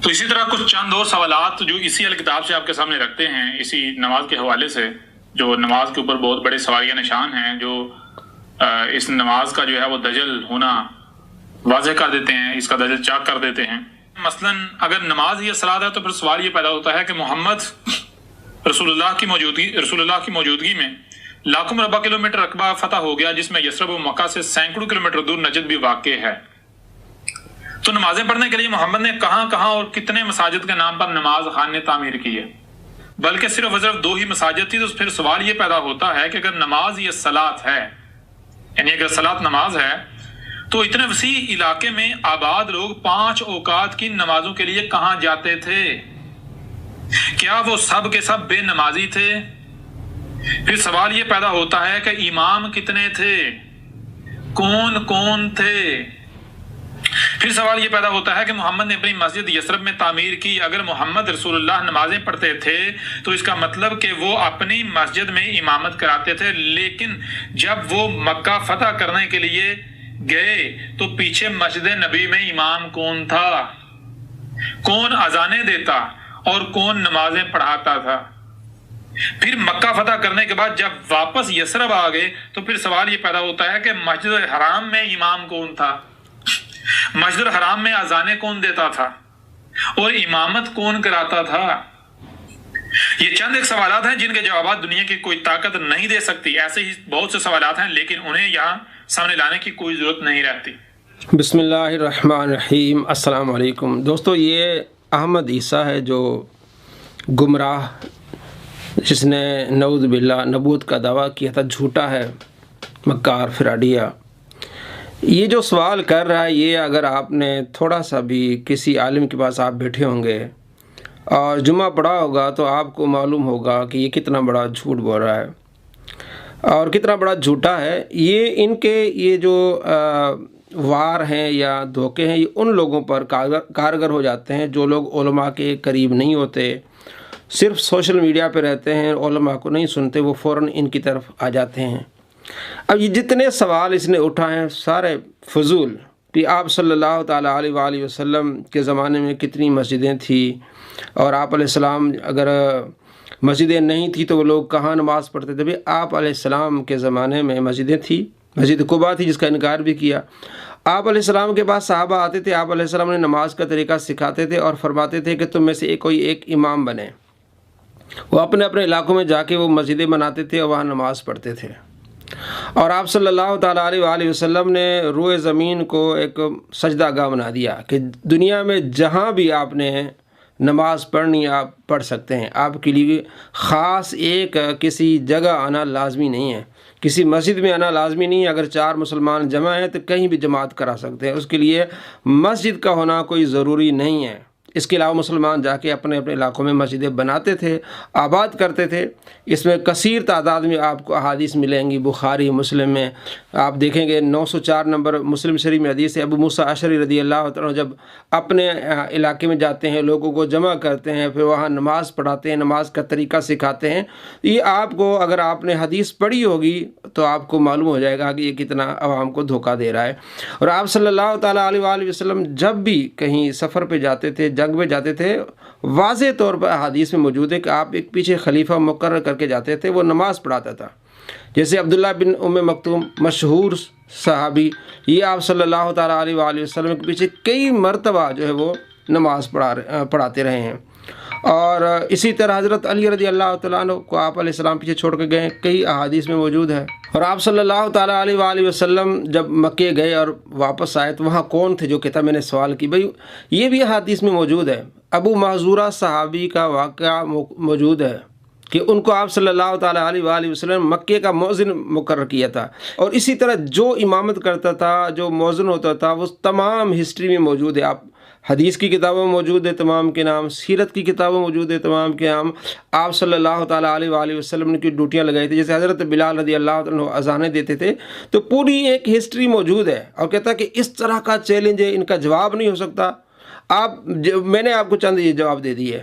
تو اسی طرح کچھ چند اور سوالات جو اسی الکتاب سے آپ کے سامنے رکھتے ہیں، اسی نماز کے حوالے سے، جو نماز کے اوپر بہت بڑے سوالیہ نشان ہیں، جو اس نماز کا جو ہے وہ دجل ہونا واضح کر دیتے ہیں، اس کا دجل چاک کر دیتے ہیں۔ مثلا اگر نماز ہی الصلاۃ ہے تو پھر سوال یہ پیدا ہوتا ہے کہ محمد رسول اللہ کی موجودگی میں لاکھوں مربع کلومیٹر رقبہ فتح ہو گیا، جس میں یثرب و مکہ سے سینکڑوں کلومیٹر دور نجد بھی واقع ہے۔ تو نمازیں پڑھنے کے لیے محمد نے کہاں کہاں اور کتنے مساجد کے نام پر نماز خانے تعمیر کی ہے؟ بلکہ صرف اور صرف 2 ہی مساجد تھی۔ تو پھر سوال یہ پیدا ہوتا ہے کہ اگر نماز یہ صلاۃ ہے، یعنی اگر صلاۃ نماز ہے، تو اتنے وسیع علاقے میں آباد لوگ 5 اوقات کی نمازوں کے لیے کہاں جاتے تھے؟ کیا وہ سب کے سب بے نمازی تھے؟ پھر سوال یہ پیدا ہوتا ہے کہ امام کتنے تھے، کون کون تھے؟ پھر سوال یہ پیدا ہوتا ہے کہ محمد نے اپنی مسجد یثرب میں تعمیر کی۔ اگر محمد رسول اللہ نمازیں پڑھتے تھے تو اس کا مطلب کہ وہ اپنی مسجد میں امامت کراتے تھے، لیکن جب وہ مکہ فتح کرنے کے لیے گئے تو پیچھے مسجد نبی میں امام کون تھا؟ کون اذانیں دیتا اور کون نمازیں پڑھاتا تھا؟ پھر مکہ فتح کرنے کے بعد جب واپس یثرب آ گئے تو پھر سوال یہ پیدا ہوتا ہے کہ مسجد الحرام میں امام کون تھا؟ مسجد الحرام میں اذانیں کون دیتا تھا اور امامت کون کراتا تھا؟ یہ چند ایک سوالات ہیں جن کے جوابات دنیا کی کوئی طاقت نہیں دے سکتی۔ ایسے ہی بہت سے سوالات ہیں لیکن انہیں یہاں سامنے لانے کی کوئی ضرورت نہیں رہتی۔ بسم اللہ الرحمن الرحیم۔ السلام علیکم دوستو، یہ احمد عیسیٰ ہے جو گمراہ، جس نے نعوذ باللہ نبوت کا دعویٰ کیا تھا، جھوٹا ہے، مکار، فراڈیہ۔ یہ جو سوال کر رہا ہے، یہ اگر آپ نے تھوڑا سا بھی کسی عالم کے پاس آپ بیٹھے ہوں گے اور جمعہ پڑھا ہوگا تو آپ کو معلوم ہوگا کہ یہ کتنا بڑا جھوٹ بول رہا ہے اور کتنا بڑا جھوٹا ہے۔ یہ ان کے یہ جو وار ہیں یا دھوکے ہیں، یہ ان لوگوں پر کارگر ہو جاتے ہیں جو لوگ علماء کے قریب نہیں ہوتے، صرف سوشل میڈیا پہ رہتے ہیں، علماء کو نہیں سنتے، وہ فوراً ان کی طرف آ جاتے ہیں۔ اب یہ جتنے سوال اس نے اٹھائے ہیں سارے فضول، کہ آپ صلی اللہ تعالیٰ علیہ وآلہ وسلم کے زمانے میں کتنی مسجدیں تھیں، اور آپ علیہ السلام اگر مسجدیں نہیں تھیں تو وہ لوگ کہاں نماز پڑھتے تھے؟ آپ علیہ السلام کے زمانے میں مسجدیں تھیں، مسجد قباء تھی جس کا انکار بھی کیا۔ آپ علیہ السلام کے پاس صحابہ آتے تھے، آپ علیہ السلام نے نماز کا طریقہ سکھاتے تھے اور فرماتے تھے کہ تم میں سے کوئی ایک امام بنے۔ وہ اپنے اپنے علاقوں میں جا کے وہ مسجدیں بناتے تھے اور وہاں نماز پڑھتے تھے۔ اور آپ صلی اللہ تعالیٰ علیہ وآلہ وسلم نے روئے زمین کو ایک سجدہ گاہ بنا دیا کہ دنیا میں جہاں بھی آپ نے نماز پڑھنی آپ پڑھ سکتے ہیں، آپ کے لیے خاص ایک کسی جگہ آنا لازمی نہیں ہے، کسی مسجد میں آنا لازمی نہیں ہے۔ اگر 4 مسلمان جمع ہیں تو کہیں بھی جماعت کرا سکتے ہیں، اس کے لیے مسجد کا ہونا کوئی ضروری نہیں ہے۔ اس کے علاوہ مسلمان جا کے اپنے اپنے علاقوں میں مسجدیں بناتے تھے، آباد کرتے تھے۔ اس میں کثیر تعداد میں آپ کو احادیث ملیں گی، بخاری مسلم میں آپ دیکھیں گے 904 نمبر مسلم شریف میں حدیث ہے، ابو موسیٰ اشعری رضی اللہ تعالیٰ جب اپنے علاقے میں جاتے ہیں، لوگوں کو جمع کرتے ہیں، پھر وہاں نماز پڑھاتے ہیں، نماز کا طریقہ سکھاتے ہیں۔ یہ آپ کو اگر آپ نے حدیث پڑھی ہوگی تو آپ کو معلوم ہو جائے گا کہ یہ کتنا عوام کو دھوکہ دے رہا ہے۔ اور آپ صلی اللہ تعالیٰ علیہ وآلہ وسلم جب بھی کہیں سفر پہ جاتے تھے، جنگ میں جاتے تھے، واضح طور پر حدیث میں موجود ہے کہ آپ ایک پیچھے خلیفہ مقرر کر کے جاتے تھے، وہ نماز پڑھاتا تھا۔ جیسے عبداللہ بن ام مکتوم، مشہور صحابی، یہ آپ صلی اللہ تعالیٰ علیہ وآلہ وسلم کے پیچھے کئی مرتبہ جو ہے وہ نماز پڑھاتے رہے ہیں۔ اور اسی طرح حضرت علی رضی اللہ تعالیٰ عنہ کو آپ علیہ السلام پیچھے چھوڑ کے گئے، کئی احادیث میں موجود ہے۔ اور آپ صلی اللہ تعالیٰ علیہ وآلہ وسلم جب مکے گئے اور واپس آئے تو وہاں کون تھے جو کہتا؟ میں نے سوال کی، بھائی یہ بھی حدیث میں موجود ہے۔ ابو محذورہ صحابی کا واقعہ موجود ہے کہ ان کو آپ صلی اللہ تعالیٰ علیہ وآلہ وسلم مکے کا مؤذن مقرر کیا تھا، اور اسی طرح جو امامت کرتا تھا، جو مؤذن ہوتا تھا، وہ تمام ہسٹری میں موجود ہے۔ آپ حدیث کی کتابوں میں موجود ہے تمام کے نام، سیرت کی کتابوں میں موجود ہے تمام کے نام۔ آپ صلی اللہ تعالیٰ علیہ وآلہ وسلم نے کی ڈیوٹیاں لگائی تھی، جیسے حضرت بلال رضی اللہ عنہ اذانیں دیتے تھے، تو پوری ایک ہسٹری موجود ہے۔ اور کہتا ہے کہ اس طرح کا چیلنج ہے، ان کا جواب نہیں ہو سکتا۔ میں نے آپ کو چند یہ جواب دے دی ہے۔